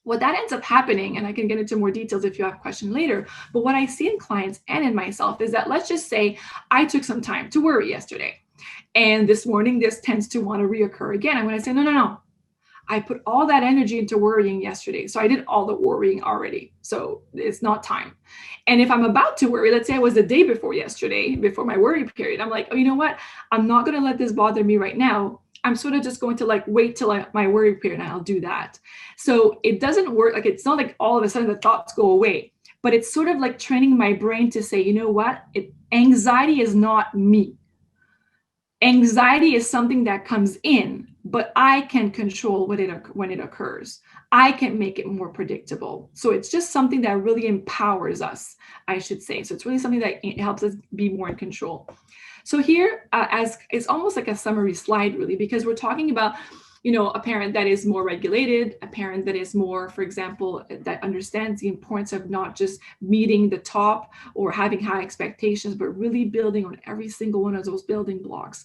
What that ends up happening, and I can get into more details if you have a question later, but what I see in clients and in myself is that, let's just say I took some time to worry yesterday. And this morning, this tends to want to reoccur again. I'm going to say, no. I put all that energy into worrying yesterday. So I did all the worrying already. So it's not time. And if I'm about to worry, let's say it was the day before yesterday, before my worry period, I'm like, oh, you know what? I'm not going to let this bother me right now. I'm sort of just going to like wait till my worry period and I'll do that. So it doesn't work. Like, it's not like all of a sudden the thoughts go away, but it's sort of like training my brain to say, you know what? Anxiety is not me. Anxiety is something that comes in, but I can control when it occurs. I can make it more predictable. So it's just something that really empowers us, I should say. So it's really something that helps us be more in control. So here, as it's almost like a summary slide, really, because we're talking about, a parent that is more regulated, a parent that is more, for example, that understands the importance of not just meeting the top or having high expectations, but really building on every single one of those building blocks.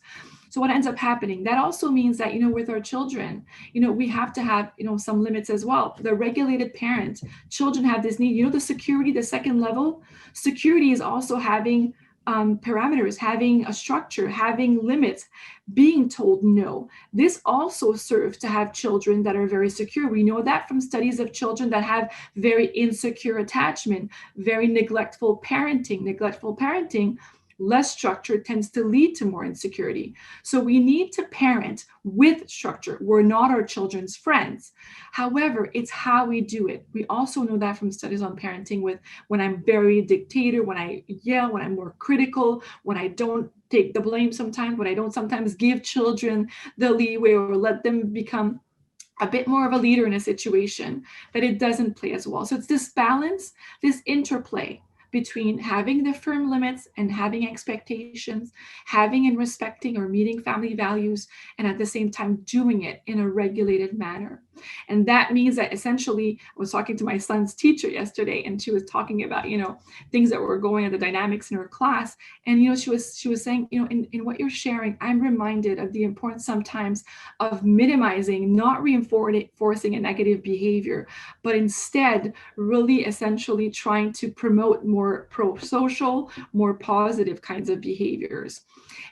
So what ends up happening, that also means that, with our children, we have to have, some limits as well. The regulated parent, children have this need, the security, the second level, security is also having parameters, having a structure, having limits, being told no. This also serves to have children that are very secure. We know that from studies of children that have very insecure attachment, very neglectful parenting. Neglectful parenting, less structure, tends to lead to more insecurity. So we need to parent with structure. We're not our children's friends. However, it's how we do it. We also know that from studies on parenting with when I'm very dictator, when I yell, when I'm more critical, when I don't take the blame sometimes, when I don't sometimes give children the leeway or let them become a bit more of a leader in a situation, that it doesn't play as well. So it's this balance, this interplay between having the firm limits and having expectations, having and respecting or meeting family values, and at the same time doing it in a regulated manner. And that means that essentially, I was talking to my son's teacher yesterday, and she was talking about, things that were going on, the dynamics in her class. And, she was saying, in what you're sharing, I'm reminded of the importance sometimes of minimizing, not reinforcing a negative behavior, but instead really essentially trying to promote more pro-social, more positive kinds of behaviors.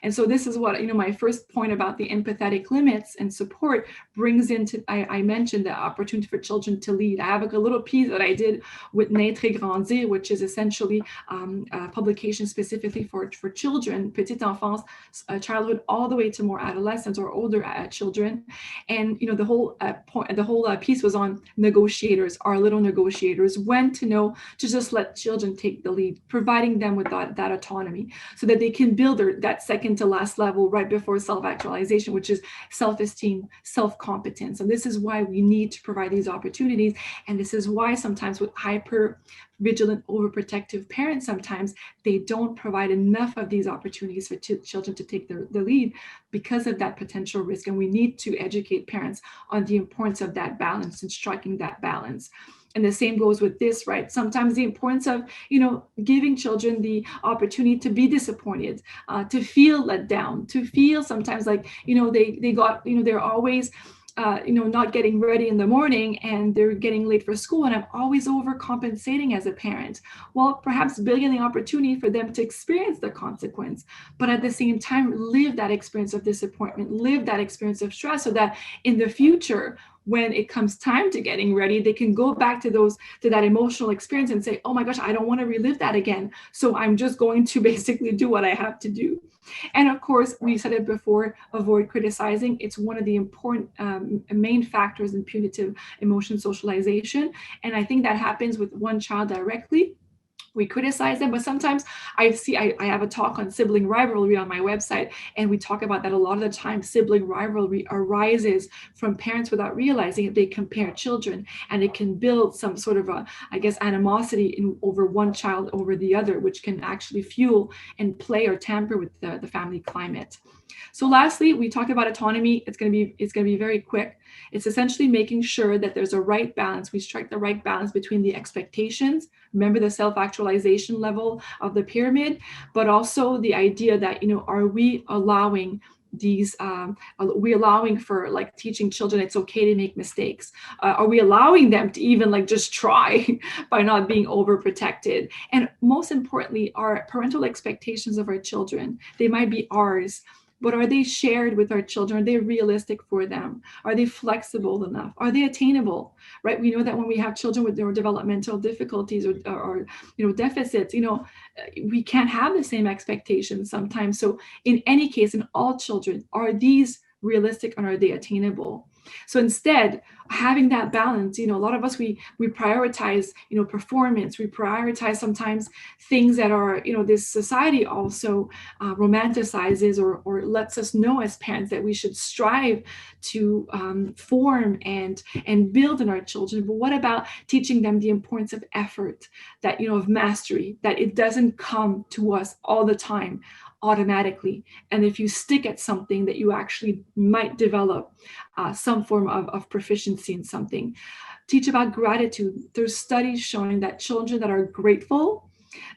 And so this is what, my first point about the empathetic limits and support brings into, I mentioned the opportunity for children to lead. I have a little piece that I did with Naître et Grandir, which is essentially a publication specifically for children, petite enfance, childhood, all the way to more adolescents or older children. And, the whole piece was on negotiators, our little negotiators, when to know to just let children take the lead, providing them with that autonomy so that they can build that second to last level right before self-actualization, which is self-esteem, self-competence. And this is why we need to provide these opportunities. And this is why sometimes with hyper vigilant, overprotective parents, sometimes they don't provide enough of these opportunities for children to take the lead because of that potential risk. And we need to educate parents on the importance of that balance and striking that balance. And the same goes with this, right? Sometimes the importance of, giving children the opportunity to be disappointed, to feel let down, to feel sometimes like, they got, they're always, not getting ready in the morning and they're getting late for school, and I'm always overcompensating as a parent. Well, perhaps building the opportunity for them to experience the consequence, but at the same time, live that experience of disappointment, live that experience of stress, so that in the future, when it comes time to getting ready, they can go back to that emotional experience and say, oh my gosh, I don't want to relive that again. So I'm just going to basically do what I have to do. And of course, we said it before, avoid criticizing. It's one of the important main factors in punitive emotion socialization. And I think that happens with one child directly. We criticize them, but sometimes I have a talk on sibling rivalry on my website, and we talk about that a lot of the time. Sibling rivalry arises from parents without realizing that they compare children, and it can build some sort of animosity over one child over the other, which can actually fuel and play or tamper with the family climate. So lastly, we talk about autonomy. It's going to be very quick. It's essentially making sure that there's a right balance. We strike the right balance between the expectations. Remember the self-actualization level of the pyramid, but also the idea that, are we allowing for like teaching children it's okay to make mistakes? Are we allowing them to even like just try by not being overprotected? And most importantly, our parental expectations of our children, they might be ours, but are they shared with our children? Are they realistic for them? Are they flexible enough? Are they attainable, right? We know that when we have children with developmental difficulties or deficits, we can't have the same expectations sometimes. So in any case, in all children, are these realistic and are they attainable? So instead, having that balance, a lot of us, we prioritize, performance. We prioritize sometimes things that are, this society also romanticizes or lets us know as parents that we should strive to form and build in our children. But what about teaching them the importance of effort, that, of mastery, that it doesn't come to us all the time automatically. And if you stick at something, that you actually might develop some form of proficiency in something. Teach about gratitude. There's studies showing that children that are grateful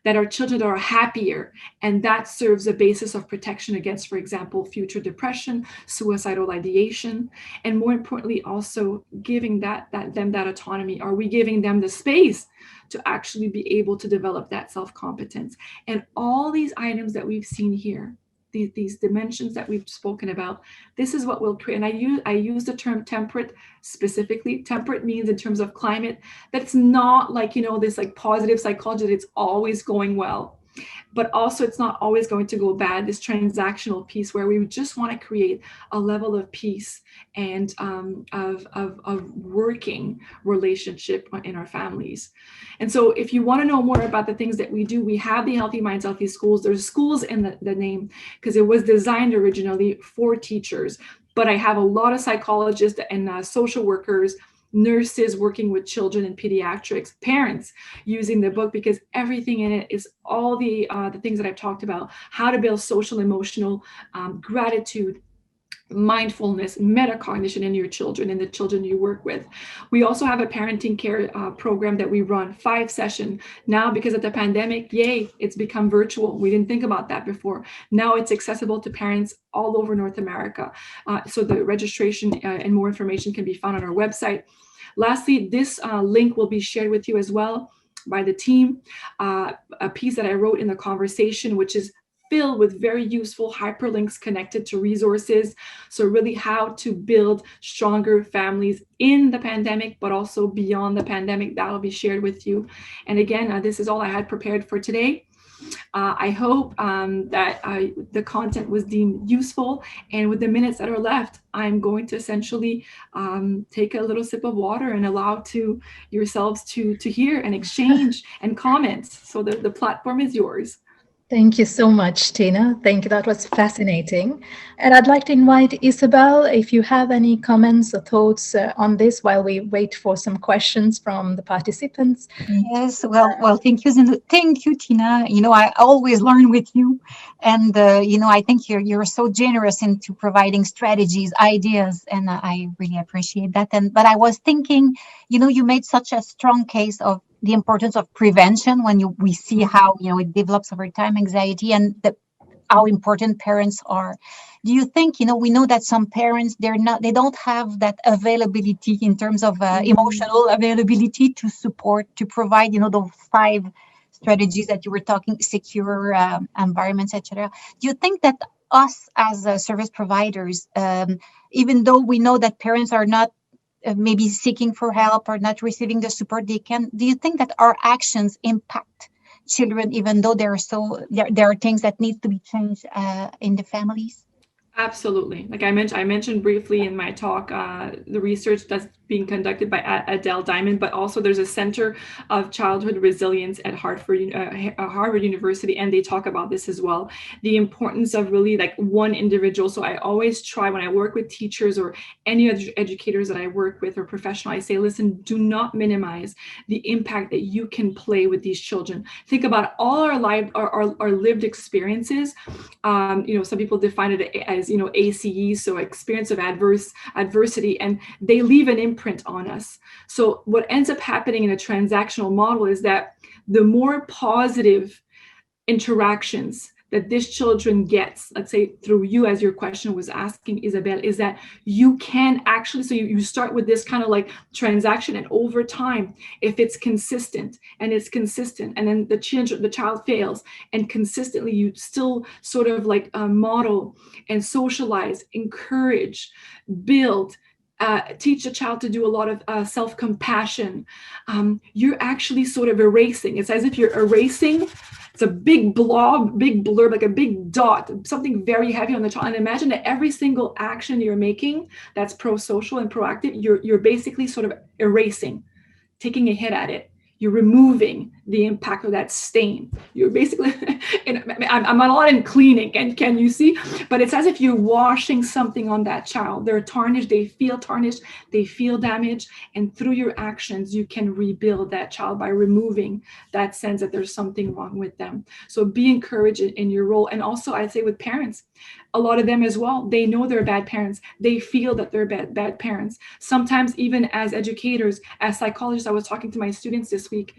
that our children are happier, and that serves a basis of protection against, for example, future depression, suicidal ideation, and more importantly, also giving them that autonomy. Are we giving them the space to actually be able to develop that self-competence? And all these items that we've seen here, these dimensions that we've spoken about, this is what will create. And I use the term temperate specifically. Temperate means, in terms of climate, that it's not like, this like positive psychology that it's always going well, but also it's not always going to go bad. This transactional piece where we just want to create a level of peace and of working relationship in our families. And so if you want to know more about the things that we do, we have the Healthy Minds, Healthy Schools. There's schools in the name because it was designed originally for teachers, but I have a lot of psychologists and social workers, nurses working with children in pediatrics, parents using the book, because everything in it is all the things that I've talked about: how to build social, emotional gratitude, mindfulness, metacognition in your children and the children you work with. We also have a parenting care program that we run, 5 sessions. Now, because of the pandemic, yay, it's become virtual. We didn't think about that before. Now it's accessible to parents all over North America. So the registration and more information can be found on our website. Lastly, this link will be shared with you as well by the team, a piece that I wrote in the conversation, which is filled with very useful hyperlinks connected to resources. So really how to build stronger families in the pandemic, but also beyond the pandemic. That will be shared with you. And again, this is all I had prepared for today. I hope that the content was deemed useful. And with the minutes that are left, I'm going to essentially take a little sip of water and allow to yourselves to hear and exchange and comment. So the platform is yours. Thank you so much, Tina. Thank you. That was fascinating. And I'd like to invite Isabel, if you have any comments or thoughts on this while we wait for some questions from the participants. Yes, well, thank you, Tina. I always learn with you, and I think you're so generous into providing strategies, ideas, and I really appreciate that. But I was thinking, you made such a strong case of the importance of prevention when we see how it develops over time, anxiety, and how important parents are. Do you think, we know that some parents, they don't have that availability in terms of emotional availability to provide, those 5 strategies that you were talking, secure environments, etc. Do you think that us as service providers, even though we know that parents are not maybe seeking for help or not receiving the support they can, do you think that our actions impact children, even though there are things that need to be changed in the families? Absolutely. Like I mentioned briefly in my talk, the research that's being conducted by Adele Diamond, but also there's a Center of Childhood Resilience at Harvard University, and they talk about this as well. The importance of really like one individual. So I always try when I work with teachers or any other educators that I work with or professional, I say, listen, do not minimize the impact that you can play with these children. Think about all our lived experiences. Some people define it as ACE, so experience of adversity, and they leave an imprint on us. So what ends up happening in a transactional model is that the more positive interactions that this children gets, let's say through you, as your question was asking, Isabel, is that you can actually, so you start with this kind of like transaction, and over time, if it's consistent and then the child fails, and consistently you still sort of like model and socialize, encourage, build, teach a child to do a lot of self-compassion, you're actually sort of erasing. It's as if you're erasing. It's a big blob, big blurb, like a big dot, something very heavy on the child. And imagine that every single action you're making that's pro-social and proactive, you're basically sort of erasing, taking a hit at it. You're removing the impact of that stain. You're basically, I'm a lot in cleaning, and can you see? But it's as if you're washing something on that child. They're tarnished, they feel damaged, and through your actions, you can rebuild that child by removing that sense that there's something wrong with them. So be encouraged in your role. And also, I'd say with parents, a lot of them as well, they know they're bad parents. They feel that they're bad parents. Sometimes even as educators, as psychologists, I was talking to my students this week,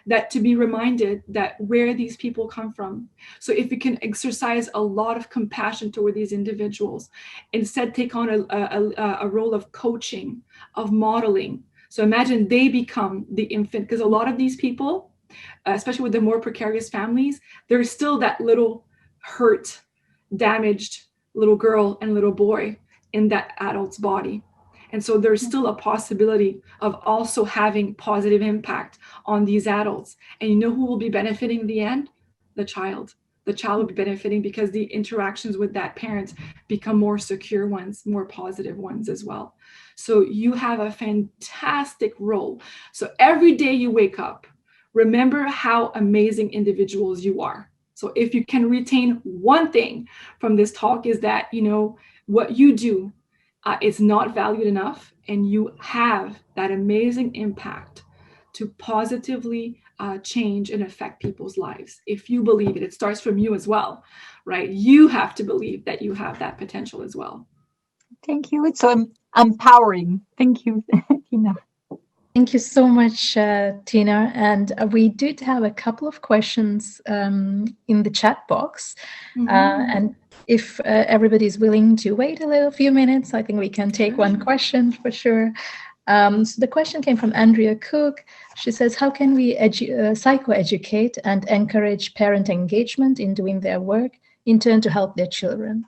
that to be reminded that where these people come from. So if we can exercise a lot of compassion toward these individuals, instead take on a role of coaching, of modeling. So imagine they become the infant, because a lot of these people, especially with the more precarious families, there's still that little hurt, damaged little girl and little boy in that adult's body. And so there's still a possibility of also having positive impact on these adults. And you know who will be benefiting in the end? The child. The child will be benefiting because the interactions with that parent become more secure ones, more positive ones as well. So you have a fantastic role. So every day you wake up, remember how amazing individuals you are. So if you can retain one thing from this talk, is that, you know, what you do is not valued enough, and you have that amazing impact to positively change and affect people's lives. If you believe it, it starts from you as well, right? You have to believe that you have that potential as well. Thank you. It's so empowering. Thank you, Tina. Thank you so much, Tina. And we did have a couple of questions in the chat box. And if everybody is willing to wait a few minutes, I think we can take one question for sure. So the question came from Andrea Cook. She says, how can we psychoeducate and encourage parent engagement in doing their work, in turn to help their children?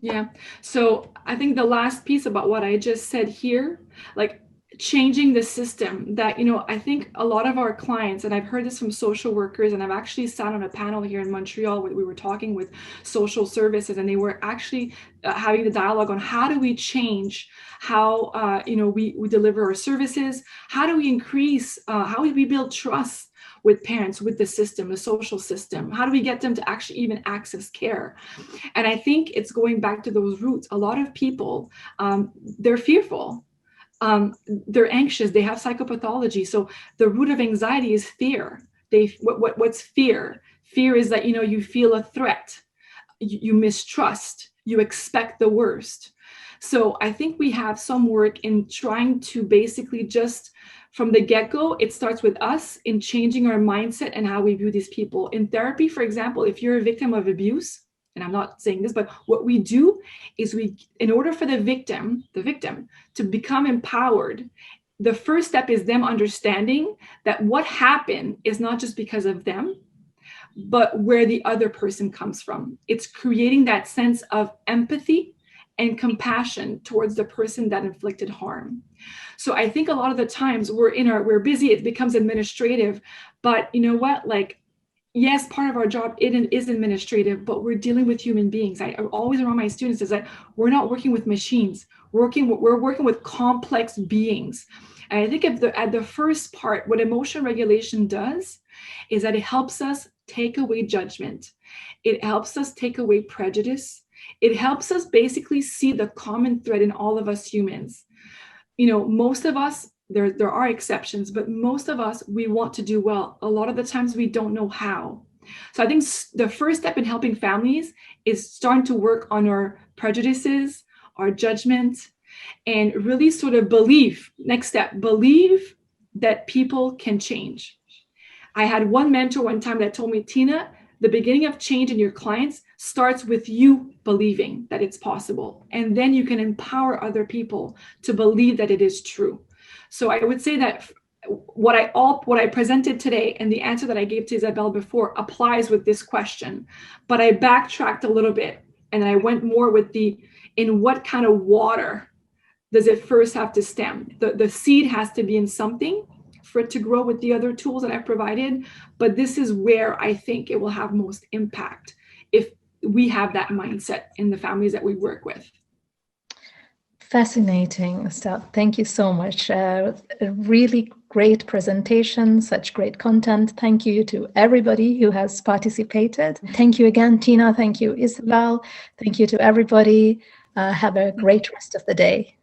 Yeah. So I think the last piece about what I just said here, like changing the system, that, you know, I think a lot of our clients, and I've heard this from social workers, and I've actually sat on a panel here in Montreal where we were talking with social services, and they were actually having the dialogue on how do we change how, you know, we deliver our services, how do we increase, how do we build trust with parents, with the system, the social system? How do we get them to actually even access care? And I think it's going back to those roots. A lot of people, they're fearful. They're anxious, they have psychopathology. So the root of anxiety is fear. What's fear? Fear is that, you know, you feel a threat, you mistrust, you expect the worst. So I think we have some work in trying to basically just from the get-go, it starts with us in changing our mindset and how we view these people. In therapy, for example, if you're a victim of abuse, and I'm not saying this, but what we do is in order for the victim to become empowered, the first step is them understanding that what happened is not just because of them, but where the other person comes from. It's creating that sense of empathy and compassion towards the person that inflicted harm. So I think a lot of the times we're busy, it becomes administrative, but you know what, like, yes, part of our job is administrative, but we're dealing with human beings. I always remind my students is that we're not working with machines. We're working with complex beings. And I think at the first part, what emotion regulation does is that it helps us take away judgment. It helps us take away prejudice. It helps us basically see the common thread in all of us humans. You know, most of us, there are exceptions, but most of us, we want to do well. A lot of the times we don't know how. So I think the first step in helping families is starting to work on our prejudices, our judgment, and really sort of believe that people can change. I had one mentor one time that told me, Tina, the beginning of change in your clients starts with you believing that it's possible. And then you can empower other people to believe that it is true. So I would say that what I presented today and the answer that I gave to Isabelle before applies with this question, but I backtracked a little bit and I went more with in what kind of water does it first have to stem? The seed has to be in something for it to grow with the other tools that I provided, but this is where I think it will have most impact if we have that mindset in the families that we work with. Fascinating, Estelle. Thank you so much. A really great presentation, such great content. Thank you to everybody who has participated. Thank you again, Tina. Thank you, Isabelle. Thank you to everybody. Have a great rest of the day.